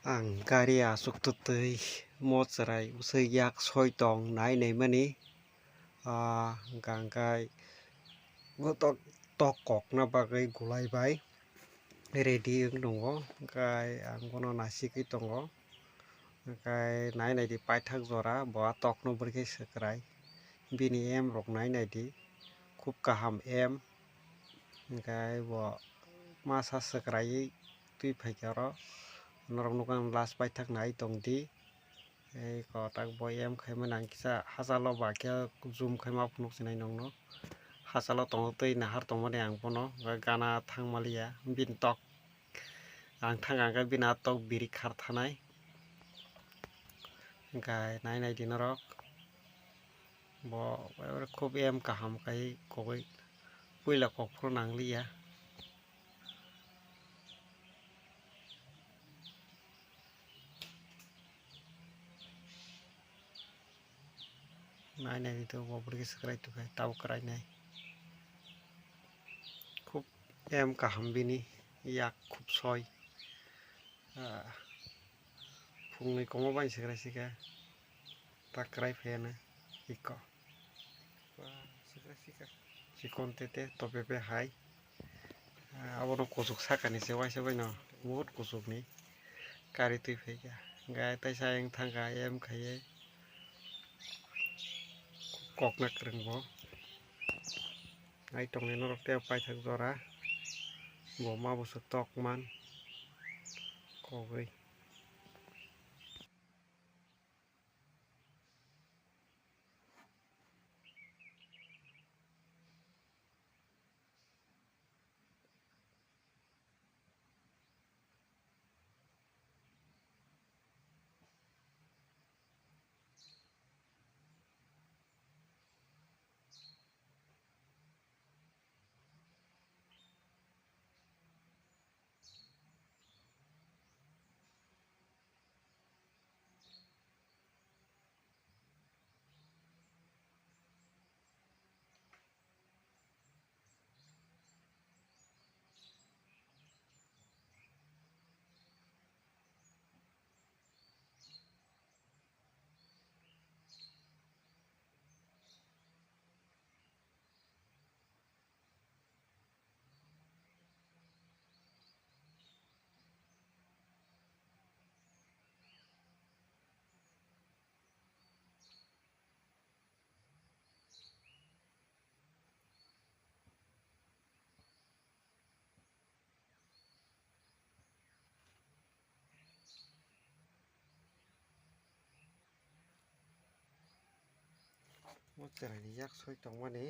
Angkaria suktutui motsarai usai yak soitong nai nei mani gangkai gotok tokok na bagai gulai bai ready ang dongo kai ang bono nasiki tongo kai nai di paithak jora bo tok no burkhe sakrai bini em rok nai di khub kaham em kai bo masa sakrai tui phaikaro norok nukang last paithak nai tongdi ei kotak boi em khaima nang kisa hachalo ba khe zoom khaima phunuk chinai nongno hachalo tongo tui nahar tongmani ang bono gana thangmalia bini tok ang thang angkha bini tok biri khar thanai hingkai nai di norok bo khub em kaham kai kogoi puila kokphuru nanglia nai to bo burkhe sakrai tukai tabo krai nai khub em kaham bini yak khub soi phungni komo bai sakrai sika takrai pheno iko chikon tete topepe hai abono kuchuk sakani se waisa bai no bahut kuchuk ni kari tui phaikha gai taisa ayang thangkha em khaiye kokna kwrung bo nai tongnai norok te paithak jora bo mabuso tokman kogoi. Motsarai ni yak soi tongmani.